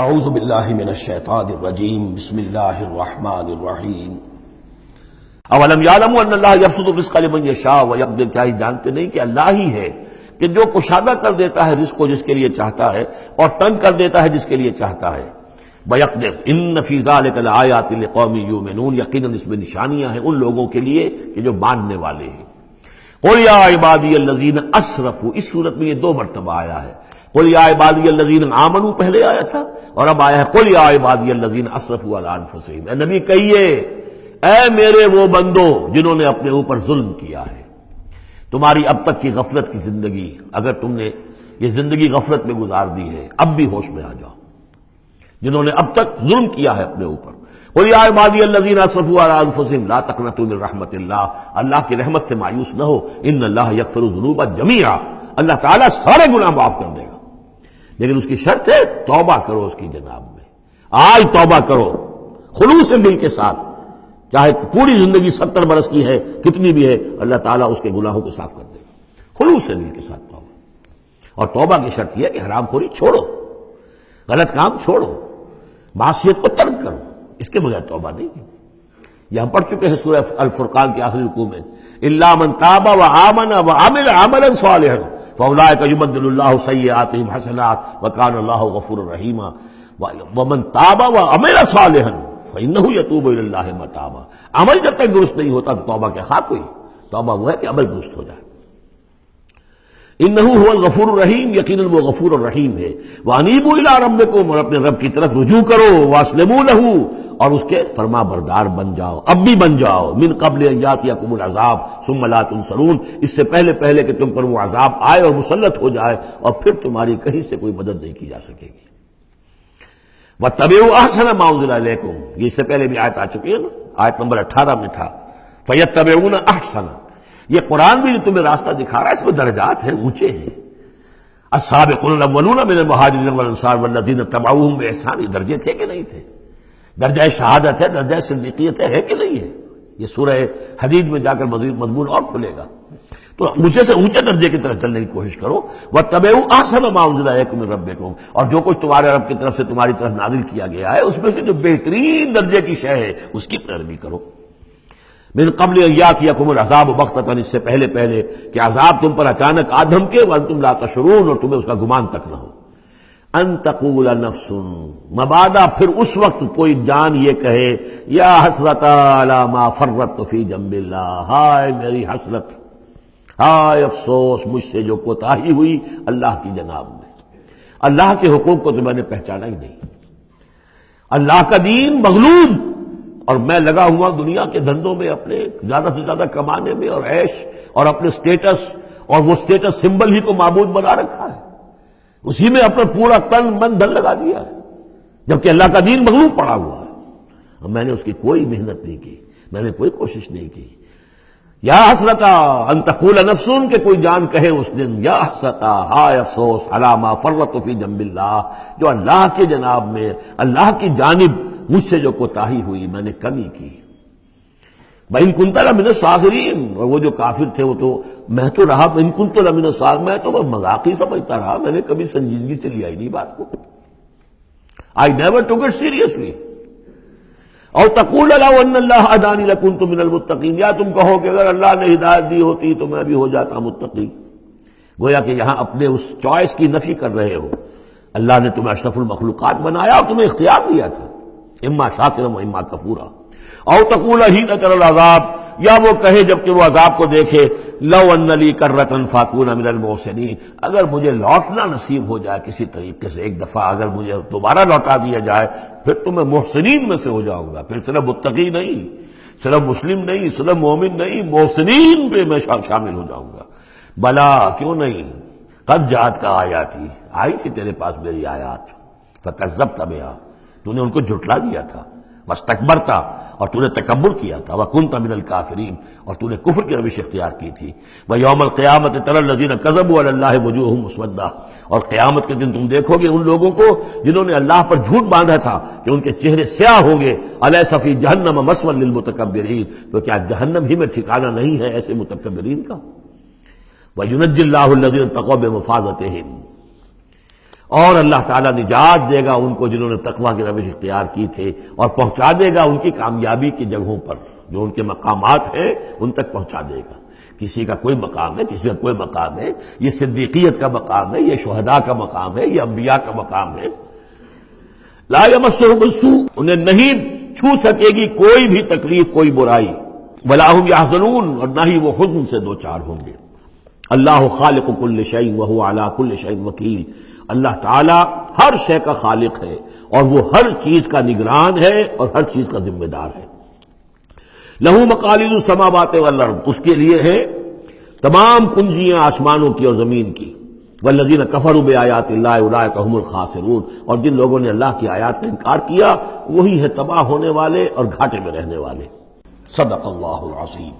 اعوذ باللہ من الشیطان الرجیم بسم اللہ الرحمن الرحیم اولم یعلموا ان اللہ یبسط الرزق لمن یشاء ویقدر، کیا یہ جانتے نہیں کہ اللہ ہی ہے کہ جو کشادہ کر دیتا ہے رزق کو جس کے لیے چاہتا ہے اور تنگ کر دیتا ہے جس کے لیے چاہتا ہے۔ ویقدر ان فی ذلک لآیات لقوم یؤمنون، یقیناً اس میں نشانیاں ہیں ان لوگوں کے لیے کہ جو ماننے والے ہیں۔ قل یا عبادی الذین اسرفوا، اس صورت میں یہ دو مرتبہ آیا ہے۔ قل یا عبادی الذین آمنوا پہلے آیا تھا اور اب آیا ہے قل یا عبادی الذین اسرفوا علی انفسہم۔ اے نبی کہیے اے میرے وہ بندو جنہوں نے اپنے اوپر ظلم کیا ہے۔ تمہاری اب تک کی غفلت کی زندگی، اگر تم نے یہ زندگی غفلت میں گزار دی ہے، اب بھی ہوش میں آ جاؤ۔ جنہوں نے اب تک ظلم کیا ہے اپنے اوپر، قل یا عبادی الذین اسرفوا علی انفسہم لا تقنطوا من رحمت اللہ، اللہ کی رحمت سے مایوس نہ ہو، ان اللہ یغفر الذنوب جمیعا، اللہ تعالیٰ سارے گناہ معاف کر دے گا، لیکن اس کی شرط ہے توبہ کرو اس کی جناب میں۔ آج توبہ کرو خلوص دل کے ساتھ، چاہے پوری زندگی 70 برس کی ہے کتنی بھی ہے، اللہ تعالیٰ اس کے گناہوں کو صاف کر دے گا، خلوص دل کے ساتھ توبہ۔ اور توبہ کی شرط یہ ہے کہ حرام خوری چھوڑو، غلط کام چھوڑو، معصیت کو ترک کرو، اس کے بغیر توبہ نہیں ہے۔ یہ ہم پڑھ چکے ہیں سورہ الفرقان کے آخری رکوع میں، الا من تاب وآمن وعمل عملا صالحا فاولئک یبدل اللہ سیئاتہم حسنات وکان اللہ غفورا رحیما ومن تاب وعمل صالحا فانہ یتوب الی اللہ متابا۔ عمل جب تک درست نہیں ہوتا تو توبہ کیا خاک ہوئی؟ توبہ وہ ہے کہ عمل درست ہو جائے۔ انہ هو الغفور الرحیم، یقیناً وہ غفور الرحیم ہے۔ وانیبوا الی ربکم، اور اپنے رب کی طرف رجوع کرو، واسلموا لہ، اور اس کے فرما بردار بن جاؤ، اب بھی بن جاؤ، من قبل ان یاتیکم العذاب ثم لا تنصرون، اس سے پہلے کہ تم پر وہ عذاب آئے اور مسلط ہو جائے اور پھر تمہاری کہیں سے کوئی مدد نہیں کی جا سکے گی۔ واتبعوا احسن ما انزل الیکم، یہ اس سے پہلے بھی آیت آ چکی ہے نا، آیت نمبر 18 میں تھا فیتبعون احسن۔ یہ قرآن بھی جو تمہیں راستہ دکھا رہا ہے اس میں درجات ہیں، اونچے ہیں۔ السابقون الاولون من المہاجرین والانصار والذین اتبعوہم باحسان، یہ درجے تھے کہ نہیں تھے؟ درجہ شہادت ہے، درجہ صدیقیت ہے کہ نہیں ہے؟ یہ سورہ حدید میں جا کر مزید مضمون اور کھلے گا۔ تو اونچے سے اونچے درجے کی طرف چلنے کی کوشش کرو۔ واتبعوا احسن ما انزل الیکم من ربکم، اور جو کچھ تمہارے رب کی طرف سے تمہاری طرف نازل کیا گیا ہے اس میں سے جو بہترین درجے کی شے ہے اس کی پیروی کرو۔ من قبل ان یاتیکم العذاب بغتۃ، اس سے پہلے کہ عذاب تم پر اچانک آ دھمکے، وانتم لا تشعرون، اور تمہیں اس کا گمان تک نہ ہو۔ ان تقول نفس، مبادا پھر اس وقت کوئی جان یہ کہے، یا حسرۃ علی ما فرطت فی جنب اللہ، ہائے میری حسرت، ہائے افسوس مجھ سے جو کوتاہی ہوئی اللہ کی جناب میں، اللہ کے حقوق کو تو میں نے پہچانا ہی نہیں، اللہ کا دین مغلوب، اور میں لگا ہوا دنیا کے دھندوں میں اپنے زیادہ سے زیادہ کمانے میں اور عیش اور اپنے سٹیٹس، اور وہ سٹیٹس سمبل ہی کو معبود بنا رکھا ہے، اسی میں اپنا پورا تن من دھن لگا دیا ہے، جبکہ اللہ کا دین مغلوب پڑا ہوا ہے، اور میں نے اس کی کوئی محنت نہیں کی، میں نے کوئی کوشش نہیں کی۔ یا حسرتا ان تقول نفس، کہ کوئی جان کہے اس دن، یا حسرتا، ہائے افسوس، علی ما فرطت فی جنب اللہ، جو اللہ کے جناب میں، اللہ کی جانب مجھ سے جو کوتاہی ہوئی، میں نے کمی کی۔ وَإِن كُنتَ لَمِنَ الصَّاغِرِينَ، اور وہ جو کافر تھے وہ تو، میں تو رہا وَإِن كُنتُ لَمِنَ الصَّاغِرِينَ، میں تو بس مذاق ہی سمجھتا رہا، میں نے کبھی سنجیدگی سے لیا ہی نہیں بات کو، I never took it seriously۔ اور تقول لو ان اللہ ہدانی لکنت من المتقین، یا تم کہو کہ اگر اللہ نے ہدایت دی ہوتی تو میں بھی ہو جاتا متقی۔ گویا کہ یہاں اپنے اس چوائس کی نفی کر رہے ہو، اللہ نے تمہیں اشرف المخلوقات بنایا اور تمہیں اختیار دیا تھا، اما شاکرا و اما کفورا۔ او تقول حین تری العذاب، یا وہ کہے جبکہ وہ عذاب کو دیکھے، لو ان لی کرۃ فاکون من المحسنین، اگر مجھے لوٹنا نصیب ہو جائے کسی طریقے سے، ایک دفعہ اگر مجھے دوبارہ لوٹا دیا جائے پھر تو میں محسنین میں سے ہو جاؤں گا، پھر صرف متقی نہیں، صرف مسلم نہیں، صرف مومن نہیں، محسنین پہ میں شامل ہو جاؤں گا۔ بلا، کیوں نہیں، قد جاءت کا آیاتی، آئی تھی تیرے پاس میری آیات، فکذبت بہا، تو نے ان کو جھٹلا دیا تھا، واستکبرت، اور تو نے تکبر کیا تھا، وکنت من الکافرین، اور تو نے کفر کی روش اختیار کی تھی۔ ویوم القیامت تری الذین کذبوا علی اللہ وجوہہم مسودۃ، اور قیامت کے دن تم دیکھو گے ان لوگوں کو جنہوں نے اللہ پر جھوٹ باندھا تھا کہ ان کے چہرے سیاہ ہوں گے۔ الیس فی جہنم مثوی للمتکبرین، تو کیا جہنم ہی میں ٹھکانہ نہیں ہے ایسے متکبرین کا؟ وینجی اللہ الذین اتقوا بمفازتہم، اور اللہ تعالیٰ نجات دے گا ان کو جنہوں نے تقویٰ کی روش اختیار کی تھے، اور پہنچا دے گا ان کی کامیابی کی جگہوں پر، جو ان کے مقامات ہیں ان تک پہنچا دے گا۔ کسی کا کوئی مقام ہے، کسی کا کوئی مقام ہے، یہ صدیقیت کا مقام ہے، یہ شہداء کا مقام ہے، یہ انبیاء کا مقام ہے۔ لا یمسہم السوء، انہیں نہیں چھو سکے گی کوئی بھی تکلیف، کوئی برائی، ولا ہم یحزنون، اور نہ ہی وہ حزن سے دوچار ہوں گے۔ اللہ خالق کل شیء وہو علی کل شیء وکیل، اللہ تعالی ہر شے کا خالق ہے اور وہ ہر چیز کا نگران ہے اور ہر چیز کا ذمہ دار ہے۔ لہو مقالید السماوات والارض، اس کے لیے ہے تمام کنجیاں آسمانوں کی اور زمین کی۔ والذین کفروا بآیات اللہ اولئک هم الخاسرون، اور جن لوگوں نے اللہ کی آیات کا انکار کیا وہی ہے تباہ ہونے والے اور گھاٹے میں رہنے والے۔ صدق اللہ العظیم۔